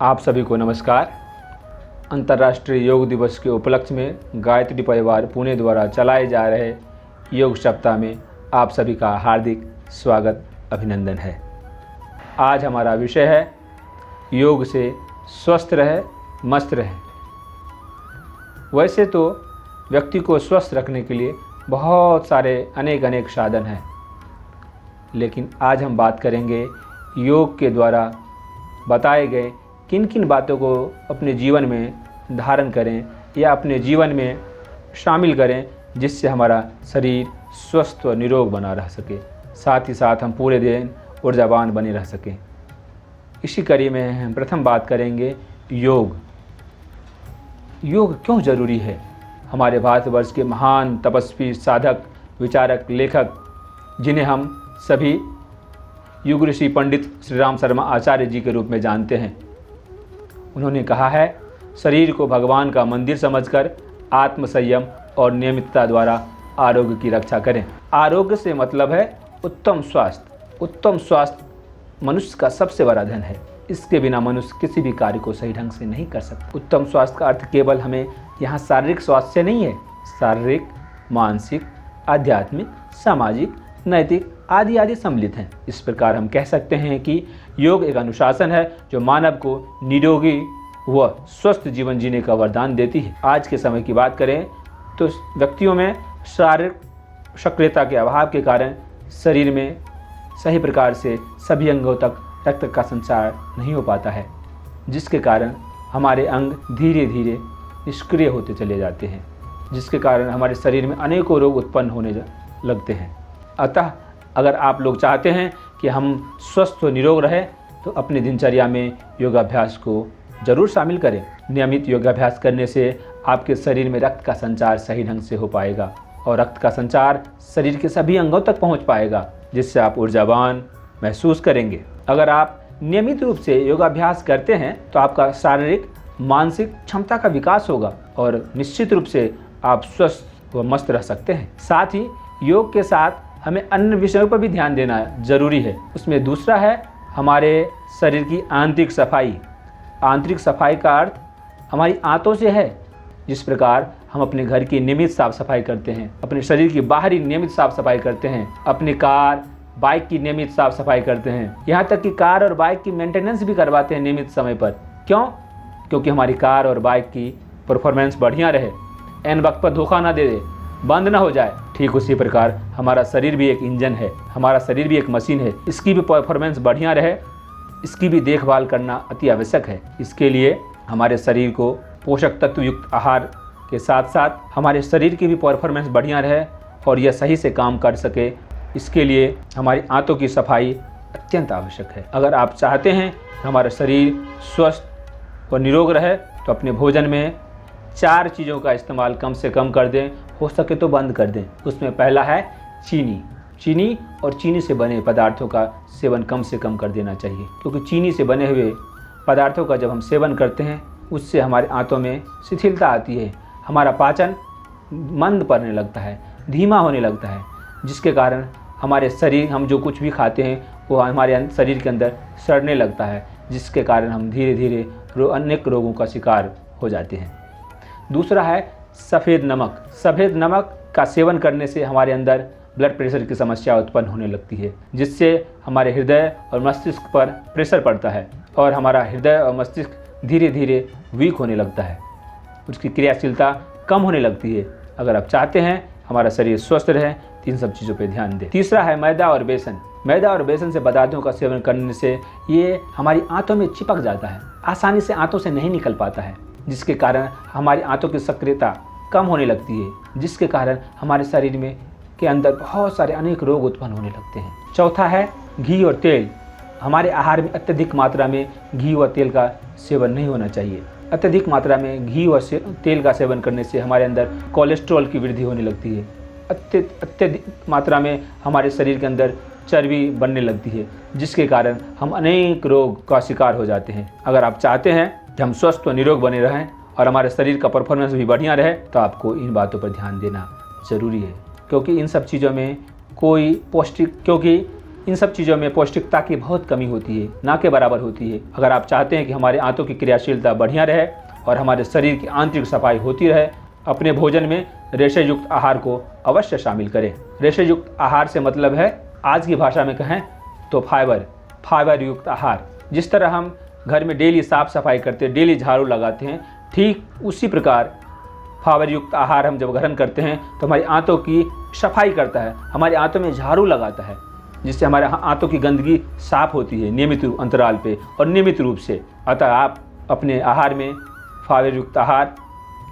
आप सभी को नमस्कार। अंतर्राष्ट्रीय योग दिवस के उपलक्ष्य में गायत्री परिवार पुणे द्वारा चलाए जा रहे योग सप्ताह में आप सभी का हार्दिक स्वागत अभिनंदन है। आज हमारा विषय है योग से स्वस्थ रहे मस्त रहे। वैसे तो व्यक्ति को स्वस्थ रखने के लिए बहुत सारे अनेक साधन हैं, लेकिन आज हम बात करेंगे योग के द्वारा बताए गए किन किन बातों को अपने जीवन में धारण करें या अपने जीवन में शामिल करें जिससे हमारा शरीर स्वस्थ और निरोग बना रह सके, साथ ही साथ हम पूरे दिन ऊर्जावान बने रह सकें। इसी कड़ी में हम प्रथम बात करेंगे योग। योग क्यों ज़रूरी है? हमारे भारतवर्ष के महान तपस्वी, साधक, विचारक, लेखक, जिन्हें हम सभी युग ऋषि पंडित श्री राम शर्मा आचार्य जी के रूप में जानते हैं, उन्होंने कहा है, शरीर को भगवान का मंदिर समझकर आत्म संयम और नियमितता द्वारा आरोग्य की रक्षा करें। आरोग्य से मतलब है उत्तम स्वास्थ्य। उत्तम स्वास्थ्य मनुष्य का सबसे बड़ा धन है। इसके बिना मनुष्य किसी भी कार्य को सही ढंग से नहीं कर सकता। उत्तम स्वास्थ्य का अर्थ केवल हमें यहाँ शारीरिक स्वास्थ्य से नहीं है, शारीरिक, मानसिक, आध्यात्मिक, सामाजिक, नैतिक आदि सम्मिलित हैं। इस प्रकार हम कह सकते हैं कि योग एक अनुशासन है जो मानव को निरोगी व स्वस्थ जीवन जीने का वरदान देती है। आज के समय की बात करें तो व्यक्तियों में शारीरिक सक्रियता के अभाव के कारण शरीर में सही प्रकार से सभी अंगों तक रक्त का संचार नहीं हो पाता है, जिसके कारण हमारे अंग धीरे धीरे निष्क्रिय होते चले जाते हैं, जिसके कारण हमारे शरीर में अनेकों रोग उत्पन्न होने लगते हैं। अतः अगर आप लोग चाहते हैं कि हम स्वस्थ व निरोग रहें तो अपनी दिनचर्या में योगाभ्यास को ज़रूर शामिल करें। नियमित योगाभ्यास करने से आपके शरीर में रक्त का संचार सही ढंग से हो पाएगा और रक्त का संचार शरीर के सभी अंगों तक पहुंच पाएगा, जिससे आप ऊर्जावान महसूस करेंगे। अगर आप नियमित रूप से योगाभ्यास करते हैं तो आपका शारीरिक मानसिक क्षमता का विकास होगा और निश्चित रूप से आप स्वस्थ व मस्त रह सकते हैं। साथ ही योग के साथ हमें अन्य विषयों पर भी ध्यान देना जरूरी है। उसमें दूसरा है हमारे शरीर की आंतरिक सफाई। आंतरिक सफाई का अर्थ हमारी आंतों से है। जिस प्रकार हम अपने घर की नियमित साफ सफाई करते हैं, अपने शरीर की बाहरी नियमित साफ सफाई करते हैं, अपनी कार बाइक की नियमित साफ सफाई करते हैं, यहाँ तक कि कार और बाइक की मेंटेनेंस भी करवाते हैं नियमित समय पर। क्यों? क्योंकि हमारी कार और बाइक की परफॉर्मेंस बढ़िया रहे, एन वक्त पर धोखा ना दे, बंद ना हो जाए। ठीक उसी प्रकार हमारा शरीर भी एक इंजन है, हमारा शरीर भी एक मशीन है। इसकी भी परफॉर्मेंस बढ़िया रहे, इसकी भी देखभाल करना अति आवश्यक है। इसके लिए हमारे शरीर को पोषक तत्व युक्त आहार के साथ साथ हमारे शरीर की भी परफॉर्मेंस बढ़िया रहे और यह सही से काम कर सके, इसके लिए हमारी आंतों की सफाई अत्यंत आवश्यक है। अगर आप चाहते हैं कि हमारा शरीर स्वस्थ और निरोग रहे तो अपने भोजन में 4 चीज़ों का इस्तेमाल कम से कम कर दें, हो सके तो बंद कर दें। उसमें पहला है चीनी और चीनी से बने पदार्थों का सेवन कम से कम कर देना चाहिए, क्योंकि चीनी से बने हुए पदार्थों का जब हम सेवन करते हैं उससे हमारे आंतों में शिथिलता आती है, हमारा पाचन मंद पड़ने लगता है, धीमा होने लगता है, जिसके कारण हमारे शरीर, हम जो कुछ भी खाते हैं वो हमारे शरीर के अंदर सड़ने लगता है, जिसके कारण हम धीरे धीरे अनेक रोगों का शिकार हो जाते हैं। दूसरा है सफ़ेद नमक। सफ़ेद नमक का सेवन करने से हमारे अंदर ब्लड प्रेशर की समस्या उत्पन्न होने लगती है, जिससे हमारे हृदय और मस्तिष्क पर प्रेशर पड़ता है और हमारा हृदय और मस्तिष्क धीरे धीरे वीक होने लगता है, उसकी क्रियाशीलता कम होने लगती है। अगर आप चाहते हैं हमारा शरीर स्वस्थ रहे तो इन सब चीज़ों पर ध्यान दें। तीसरा है मैदा और बेसन। मैदा और बेसन से पदार्थों का सेवन करने से ये हमारी आंतों में चिपक जाता है, आसानी से आंतों से नहीं निकल पाता है, जिसके कारण हमारी आंतों की सक्रियता कम होने लगती है, जिसके कारण हमारे शरीर में के अंदर बहुत सारे अनेक रोग उत्पन्न होने लगते हैं। चौथा है घी और तेल। हमारे आहार में अत्यधिक मात्रा में घी व तेल का सेवन नहीं होना चाहिए। अत्यधिक मात्रा में घी व तेल का सेवन करने से हमारे अंदर कोलेस्ट्रॉल की वृद्धि होने लगती है। अत्यधिक मात्रा में हमारे शरीर के अंदर चर्बी बनने लगती है, जिसके कारण हम अनेक रोग का शिकार हो जाते हैं। अगर आप चाहते हैं कि हम स्वस्थ व निरोग बने रहें और हमारे शरीर का परफॉर्मेंस भी बढ़िया रहे तो आपको इन बातों पर ध्यान देना ज़रूरी है, क्योंकि इन सब चीज़ों में कोई पौष्टिक, क्योंकि इन सब चीज़ों में पौष्टिकता की बहुत कमी होती है, ना के बराबर होती है। अगर आप चाहते हैं कि हमारे आंतों की क्रियाशीलता बढ़िया रहे और हमारे शरीर की आंतरिक सफाई होती रहे, अपने भोजन में रेशे युक्त आहार को अवश्य शामिल करें। रेशे युक्त आहार से मतलब है, आज की भाषा में कहें तो फाइबर युक्त आहार। जिस तरह हम घर में डेली साफ सफाई करते हैं, डेली झाड़ू लगाते हैं, ठीक उसी प्रकार फाइबर युक्त आहार हम जब ग्रहण करते हैं तो हमारी आंतों की सफाई करता है, हमारे आंतों में झाड़ू लगाता है, जिससे हमारे आंतों की गंदगी साफ होती है नियमित अंतराल पे और नियमित रूप से। अतः आप अपने आहार में फाइबर युक्त आहार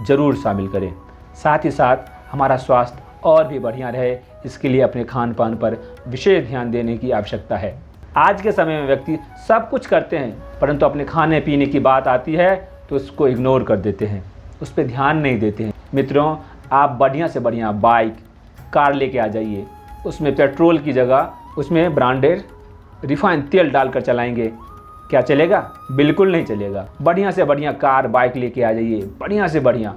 जरूर शामिल करें। साथ ही साथ हमारा स्वास्थ्य और भी बढ़िया रहे, इसके लिए अपने खान पान पर विशेष ध्यान देने की आवश्यकता है। आज के समय में व्यक्ति सब कुछ करते हैं, परंतु अपने खाने पीने की बात आती है तो उसको इग्नोर कर देते हैं, उस पर ध्यान नहीं देते हैं। मित्रों, आप बढ़िया से बढ़िया बाइक, कार लेके आ जाइए, उसमें पेट्रोल की जगह उसमें ब्रांडेड रिफाइंड तेल डालकर चलाएंगे, क्या चलेगा? बिल्कुल नहीं चलेगा। बढ़िया से बढ़िया कार, बाइक लेके आ जाइए, बढ़िया से बढ़िया,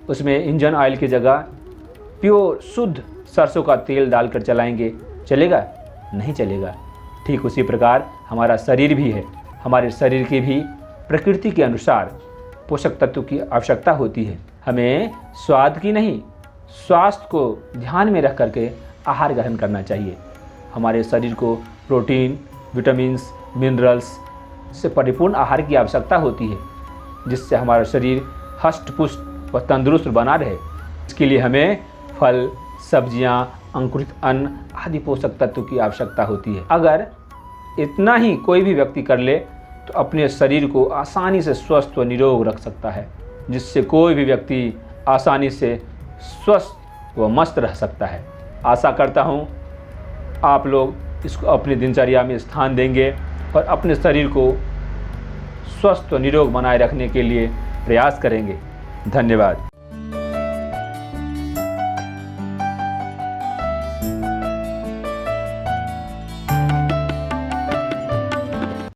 उसमें इंजन ऑयल की जगह प्योर शुद्ध सरसों का तेल डालकर चलाएंगे, चलेगा? नहीं चलेगा। ठीक उसी प्रकार हमारा शरीर भी है। हमारे शरीर की भी प्रकृति के अनुसार पोषक तत्व की आवश्यकता होती है। हमें स्वाद की नहीं, स्वास्थ्य को ध्यान में रख करके आहार ग्रहण करना चाहिए। हमारे शरीर को प्रोटीन, विटामिन्स, मिनरल्स से परिपूर्ण आहार की आवश्यकता होती है, जिससे हमारा शरीर हष्ट-पुष्ट व तंदुरुस्त बना रहे। इसके लिए हमें फल, सब्जियां, अंकुरित अन्न आदि पोषक तत्व की आवश्यकता होती है। अगर इतना ही कोई भी व्यक्ति कर ले तो अपने शरीर को आसानी से स्वस्थ व निरोग रख सकता है, जिससे कोई भी व्यक्ति आसानी से स्वस्थ व मस्त रह सकता है। आशा करता हूँ आप लोग इसको अपनी दिनचर्या में स्थान देंगे और अपने शरीर को स्वस्थ व निरोग बनाए रखने के लिए प्रयास करेंगे। धन्यवाद।